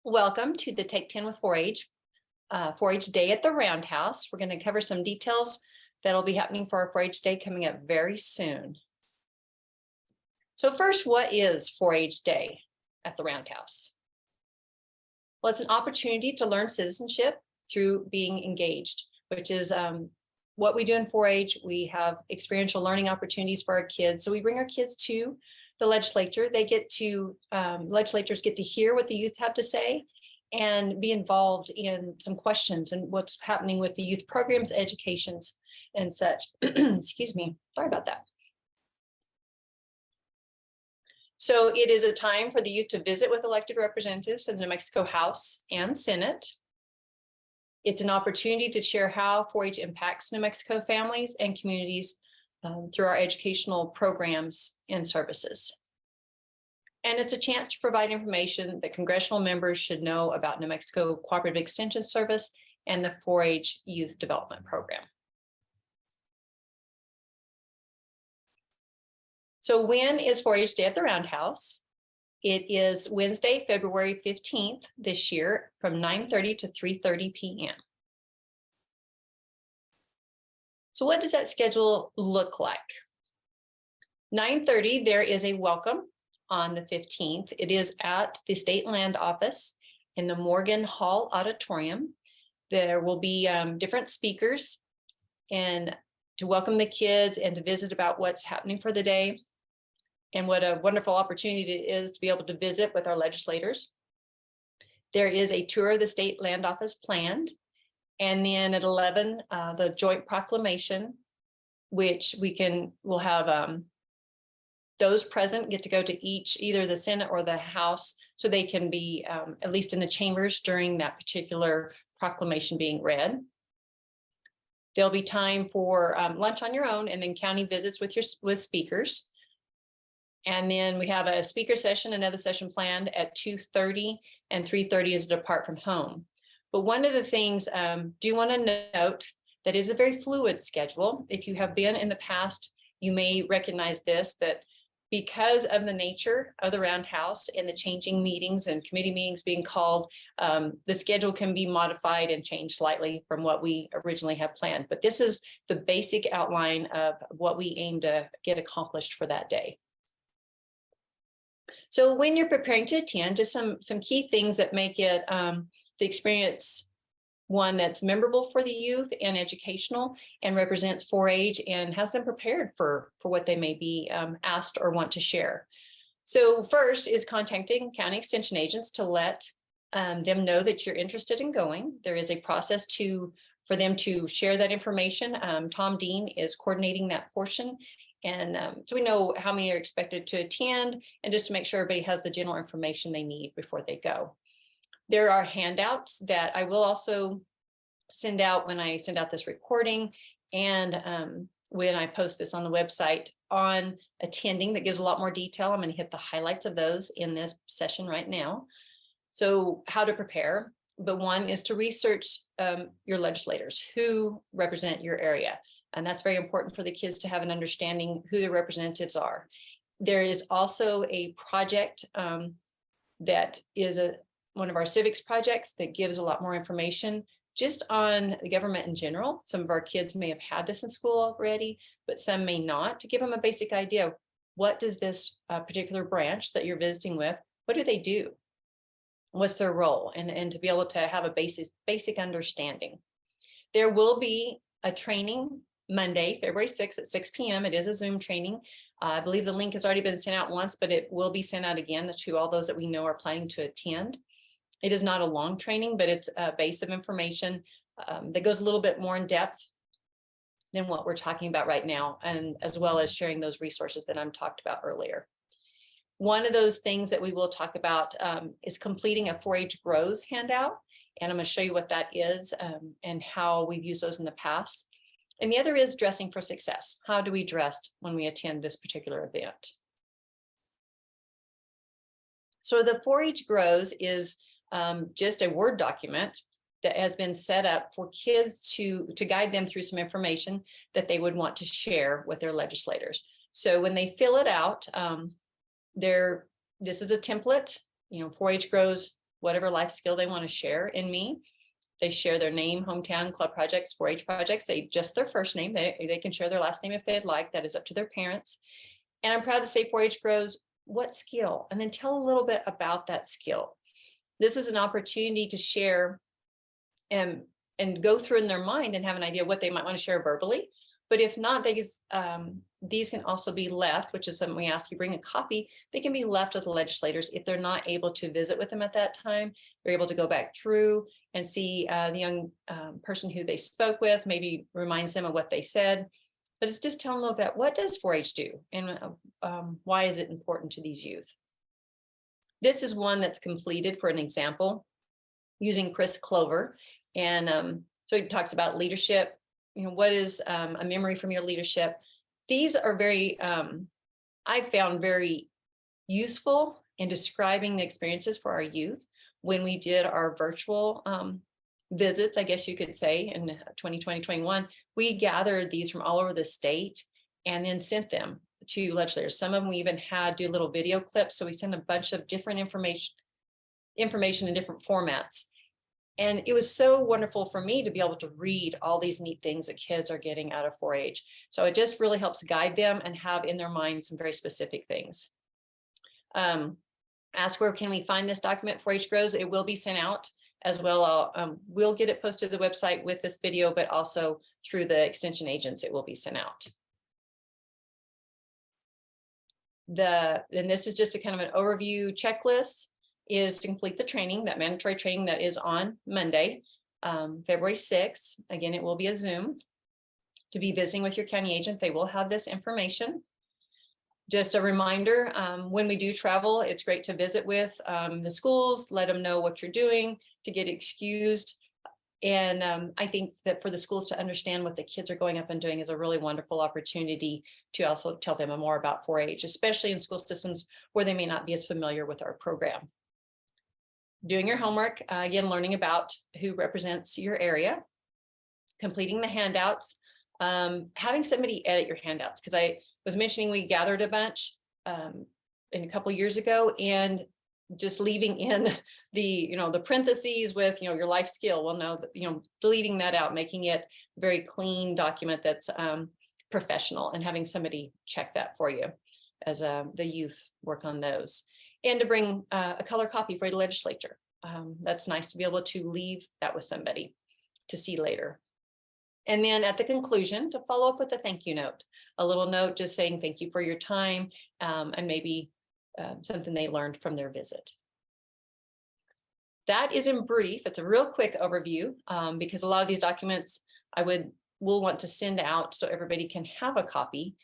Welcome to the Take 10 with 4-H, 4-H Day at the Roundhouse. We're going to cover some details that'll be happening for our 4-H Day coming up very soon. So first, what is 4-H Day at the Roundhouse? Well, it's an opportunity to learn citizenship through being engaged, which is what we do in 4-H. We have experiential learning opportunities for our kids. So we bring our kids to the legislature. They get to, legislators get to hear what the youth have to say and be involved in some questions and what's happening with the youth programs, educations, and such. Excuse me, sorry about that. So it is a time for the youth to visit with elected representatives in the New Mexico House and Senate. It's an opportunity to share how 4-H impacts New Mexico families and communities through our educational programs and services. And it's a chance to provide information that congressional members should know about New Mexico Cooperative Extension Service and the 4-H Youth Development Program. So when is 4-H Day at the Roundhouse? It is Wednesday, February 15th this year from 9:30 to 3:30 p.m. So what does that schedule look like? 9:30, there is a welcome on the 15th. It is at the State Land Office in the Morgan Hall Auditorium. There will be different speakers and to welcome the kids and to visit about what's happening for the day. And what a wonderful opportunity it is to be able to visit with our legislators. There is a tour of the State Land Office planned. And then at 11, the joint proclamation, which we'll have those present get to go to either the Senate or the House, so they can be at least in the chambers during that particular proclamation being read. There'll be time for lunch on your own and then county visits with speakers. And then we have a speaker session, another session planned at 2:30 and 3:30 is a depart from home. But one of the things do want to note that is a very fluid schedule. If you have been in the past, you may recognize this, that because of the nature of the Roundhouse and the changing meetings and committee meetings being called, the schedule can be modified and changed slightly from what we originally have planned. But this is the basic outline of what we aim to get accomplished for that day. So when you're preparing to attend, just some key things that make it the experience one that's memorable for the youth and educational and represents 4-H and has them prepared for what they may be asked or want to share. So first is contacting county extension agents to let them know that you're interested in going. There is a process for them to share that information. Tom Dean is coordinating that portion. And so we know how many are expected to attend and just to make sure everybody has the general information they need before they go. There are handouts that I will also send out when I send out this recording and when I post this on the website on attending that gives a lot more detail. I'm going to hit the highlights of those in this session right now. So how to prepare, but one is to research your legislators who represent your area. And that's very important for the kids to have an understanding who the representatives are. There is also a project that is one of our civics projects that gives a lot more information just on the government in general. Some of our kids may have had this in school already, but some may not, to give them a basic idea of what does this particular branch that you're visiting with, what do they do? What's their role? And to be able to have a basic understanding. There will be a training Monday, February 6th at 6 p.m. It is a Zoom training. I believe the link has already been sent out once, but it will be sent out again to all those that we know are planning to attend. It is not a long training, but it's a base of information that goes a little bit more in depth than what we're talking about right now, and as well as sharing those resources that I'm talked about earlier. One of those things that we will talk about is completing a 4-H Grows handout, and I'm going to show you what that is and how we've used those in the past. And the other is dressing for success. How do we dress when we attend this particular event? So the 4-H Grows is just a Word document that has been set up for kids to guide them through some information that they would want to share with their legislators. So when they fill it out, this is a template, 4-H Grows whatever life skill they want to share in me. They share their name, hometown, club projects, 4-H projects, just their first name. They can share their last name if they'd like. That is up to their parents. And I'm proud to say 4-H grows what skill, and then tell a little bit about that skill. This is an opportunity to share and go through in their mind and have an idea what they might want to share verbally. But if not, these can also be left, which is something we ask you bring a copy. They can be left with the legislators if they're not able to visit with them at that time. They're able to go back through and see the young person who they spoke with, maybe reminds them of what they said. But it's just telling them about what does 4-H do and why is it important to these youth. This is one that's completed for an example using Chris Clover. And so he talks about leadership. What is a memory from your leadership? These are very, I found very useful in describing the experiences for our youth when we did our virtual visits, I guess you could say, in 2020, 21. We gathered these from all over the state and then sent them to legislators. Some of them we even had do little video clips. So we sent a bunch of different information in different formats. And it was so wonderful for me to be able to read all these neat things that kids are getting out of 4-H. So it just really helps guide them and have in their mind some very specific things. Ask where can we find this document, 4-H Grows. It will be sent out as well. We'll get it posted to the website with this video, but also through the extension agents, it will be sent out. And this is just a kind of an overview checklist, is to complete the training, that mandatory training that is on Monday, February 6th. Again, it will be a Zoom. To be visiting with your county agent, they will have this information. Just a reminder, when we do travel, it's great to visit with the schools, let them know what you're doing, to get excused. And I think that for the schools to understand what the kids are going up and doing is a really wonderful opportunity to also tell them more about 4-H, especially in school systems where they may not be as familiar with our program. Doing your homework, again, learning about who represents your area, completing the handouts, having somebody edit your handouts, because I was mentioning we gathered a bunch a couple of years ago, and just leaving in the parentheses with your life skill. Well, no, deleting that out, making it a very clean document that's professional, and having somebody check that for you as the youth work on those. And to bring a color copy for the legislature. That's nice to be able to leave that with somebody to see later. And then at the conclusion, to follow up with a thank you note, a little note just saying thank you for your time, and maybe something they learned from their visit. That is in brief. It's a real quick overview, because a lot of these documents we'll want to send out so everybody can have a copy.